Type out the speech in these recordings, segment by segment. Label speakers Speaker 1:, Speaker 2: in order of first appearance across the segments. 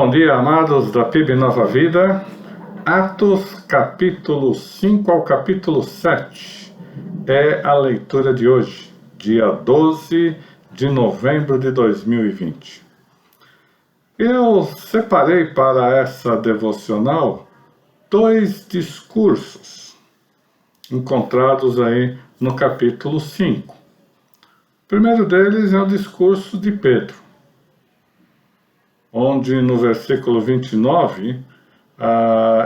Speaker 1: bom dia, amados da PIB Nova Vida. Atos, capítulo 5 ao capítulo 7 é a leitura de hoje, dia 12 de novembro de 2020. Eu separei para essa devocional dois discursos encontrados aí no capítulo 5. O primeiro deles é o discurso de Pedro, onde no versículo 29,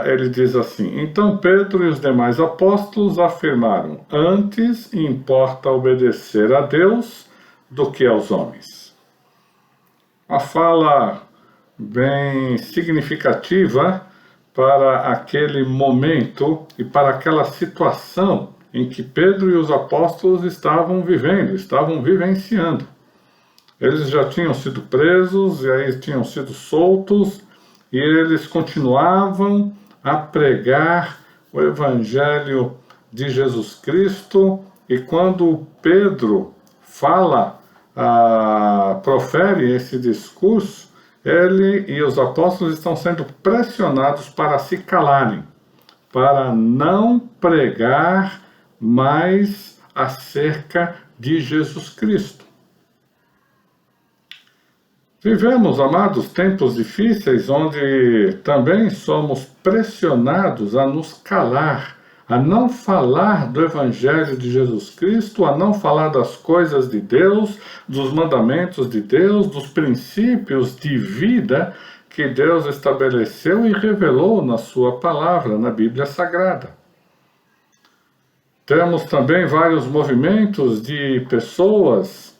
Speaker 1: ele diz assim: Então Pedro e os demais apóstolos afirmaram: Antes importa obedecer a Deus do que aos homens. Uma fala bem significativa para aquele momento e para aquela situação em que Pedro e os apóstolos estavam vivendo, estavam vivenciando. Eles já tinham sido presos e aí tinham sido soltos, e eles continuavam a pregar o Evangelho de Jesus Cristo. E quando Pedro profere esse discurso, ele e os apóstolos estão sendo pressionados para se calarem, para não pregar mais acerca de Jesus Cristo. Vivemos, amados, tempos difíceis onde também somos pressionados a nos calar, a não falar do Evangelho de Jesus Cristo, a não falar das coisas de Deus, dos mandamentos de Deus, dos princípios de vida que Deus estabeleceu e revelou na sua palavra, na Bíblia Sagrada. Temos também vários movimentos de pessoas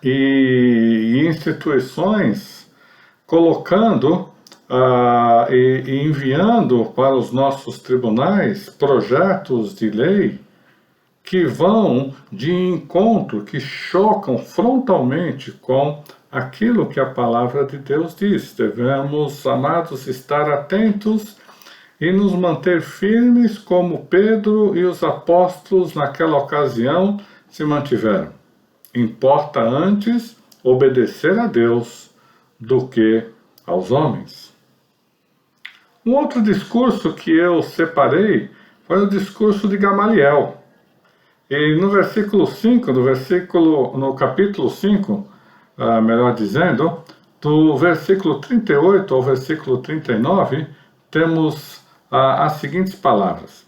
Speaker 1: e instituições colocando e enviando para os nossos tribunais projetos de lei que vão de encontro, que chocam frontalmente com aquilo que a palavra de Deus diz. Devemos, amados, estar atentos e nos manter firmes como Pedro e os apóstolos naquela ocasião se mantiveram. Importa antes obedecer a Deus do que aos homens. Um outro discurso que eu separei foi o discurso de Gamaliel. E no versículo 5, no capítulo 5, melhor dizendo, do versículo 38 ao versículo 39, temos as seguintes palavras.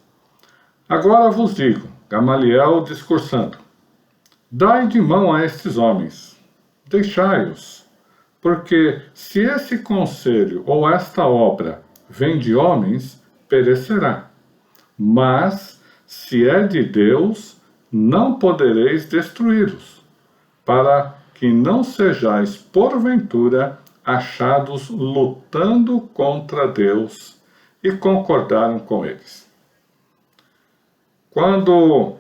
Speaker 1: Agora vos digo, Gamaliel discursando: Dai de mão a estes homens, deixai-os, porque se esse conselho ou esta obra vem de homens, perecerá. Mas, se é de Deus, não podereis destruí-los, para que não sejais, porventura, achados lutando contra Deus, e concordaram com eles. Quando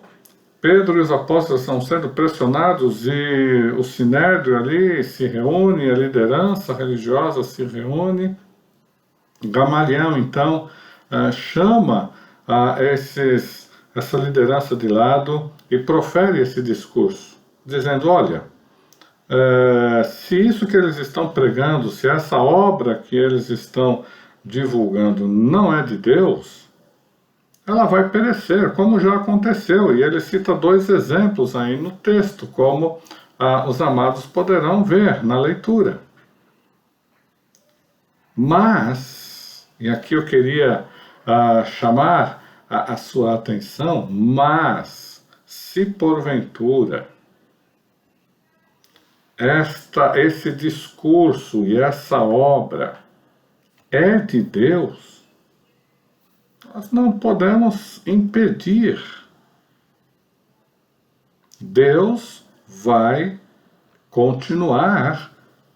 Speaker 1: Pedro e os apóstolos estão sendo pressionados e o sinédrio ali se reúne, a liderança religiosa se reúne, Gamaliel então chama essa liderança de lado e profere esse discurso, dizendo: olha, se isso que eles estão pregando, se essa obra que eles estão divulgando não é de Deus, ela vai perecer, como já aconteceu. E ele cita dois exemplos aí no texto, como os amados poderão ver na leitura. Mas, e aqui eu queria chamar a sua atenção, mas, se porventura esse discurso e essa obra é de Deus, nós não podemos impedir. Deus vai continuar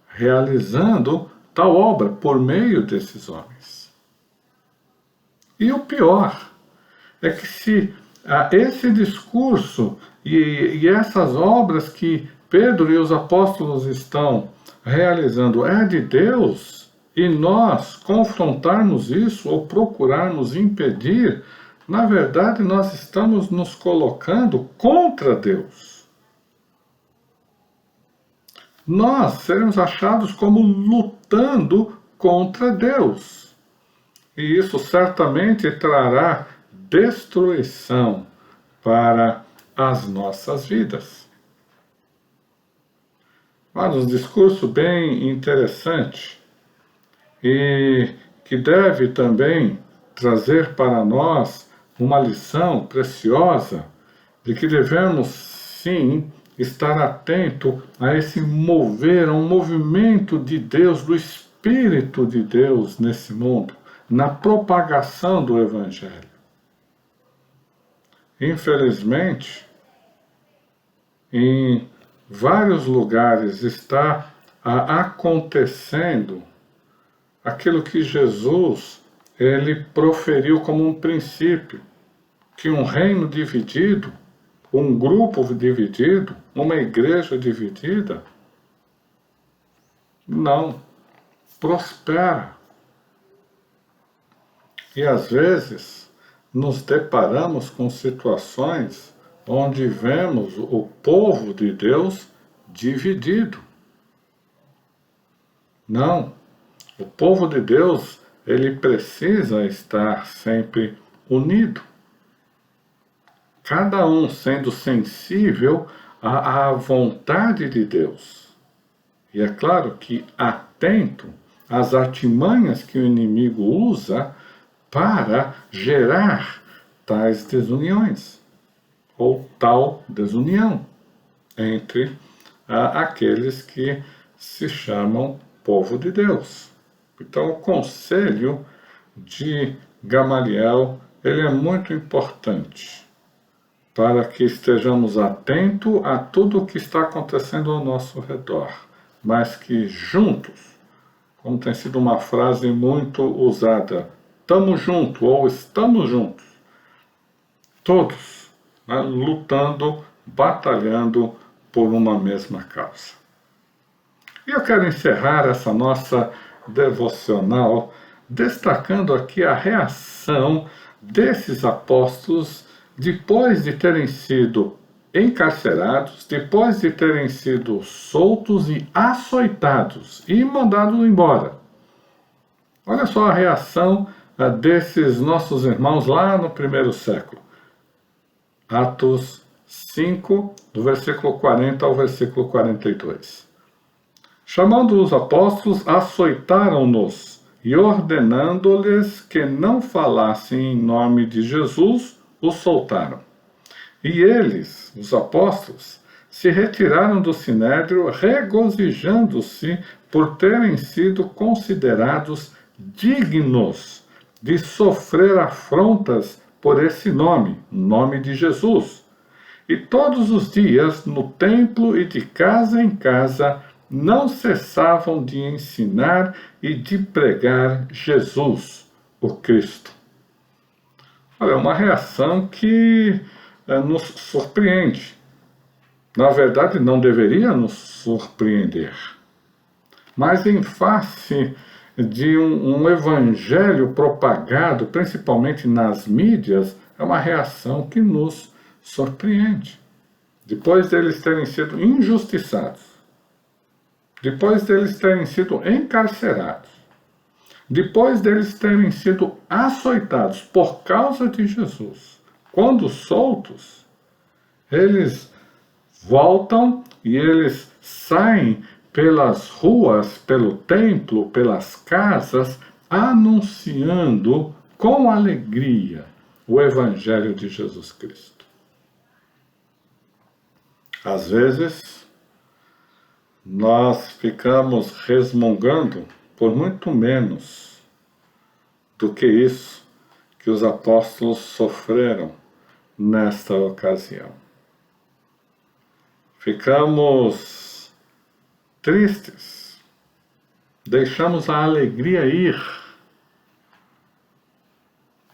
Speaker 1: realizando tal obra por meio desses homens. E o pior é que se esse discurso e essas obras que Pedro e os apóstolos estão realizando é de Deus, e nós confrontarmos isso ou procurarmos impedir, na verdade nós estamos nos colocando contra Deus. Nós seremos achados como lutando contra Deus. E isso certamente trará destruição para as nossas vidas. Mas um discurso bem interessante e que deve também trazer para nós uma lição preciosa de que devemos, sim, estar atento a esse mover, a um movimento de Deus, do Espírito de Deus nesse mundo, na propagação do Evangelho. Infelizmente, em vários lugares está acontecendo aquilo que Jesus ele proferiu como um princípio, que um reino dividido, um grupo dividido, uma igreja dividida, não prospera. E às vezes nos deparamos com situações onde vemos o povo de Deus dividido. Não, o povo de Deus, ele precisa estar sempre unido. Cada um sendo sensível à vontade de Deus. E é claro que atento às artimanhas que o inimigo usa para gerar tais desuniões, ou tal desunião, entre aqueles que se chamam povo de Deus. Então o conselho de Gamaliel, ele é muito importante, para que estejamos atentos a tudo o que está acontecendo ao nosso redor, mas que juntos, como tem sido uma frase muito usada, estamos juntos ou estamos juntos, todos, né, lutando, batalhando por uma mesma causa. E eu quero encerrar essa nossa devocional destacando aqui a reação desses apóstolos depois de terem sido encarcerados, depois de terem sido soltos e açoitados e mandados embora. Olha só a reação desses nossos irmãos lá no primeiro século. Atos 5, do versículo 40 ao versículo 42. Chamando os apóstolos, açoitaram-nos e ordenando-lhes que não falassem em nome de Jesus, os soltaram. E eles, os apóstolos, se retiraram do sinédrio, regozijando-se por terem sido considerados dignos de sofrer afrontas por esse nome, nome de Jesus. E todos os dias, no templo e de casa em casa, não cessavam de ensinar e de pregar Jesus, o Cristo. Olha, é uma reação que nos surpreende. Na verdade, não deveria nos surpreender. Mas em face de um evangelho propagado, principalmente nas mídias, é uma reação que nos surpreende. Depois deles terem sido injustiçados, depois deles terem sido encarcerados, depois deles terem sido açoitados por causa de Jesus, quando soltos, eles voltam e eles saem pelas ruas, pelo templo, pelas casas, anunciando com alegria o Evangelho de Jesus Cristo. Às vezes, nós ficamos resmungando por muito menos do que isso que os apóstolos sofreram nesta ocasião. Ficamos tristes, deixamos a alegria ir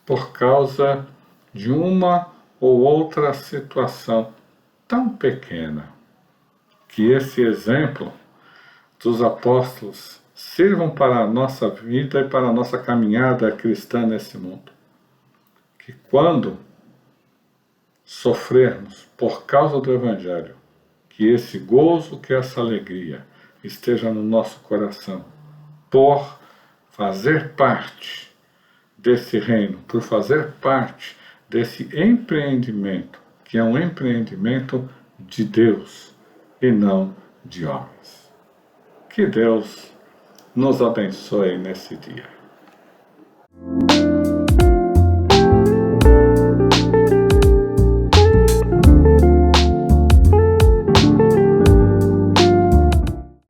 Speaker 1: por causa de uma ou outra situação tão pequena, que esse exemplo dos apóstolos sirvam para a nossa vida e para a nossa caminhada cristã nesse mundo. Que quando sofrermos por causa do Evangelho, que esse gozo, que essa alegria esteja no nosso coração, por fazer parte desse reino, por fazer parte desse empreendimento, que é um empreendimento de Deus e não de homens. Que Deus nos abençoe nesse dia.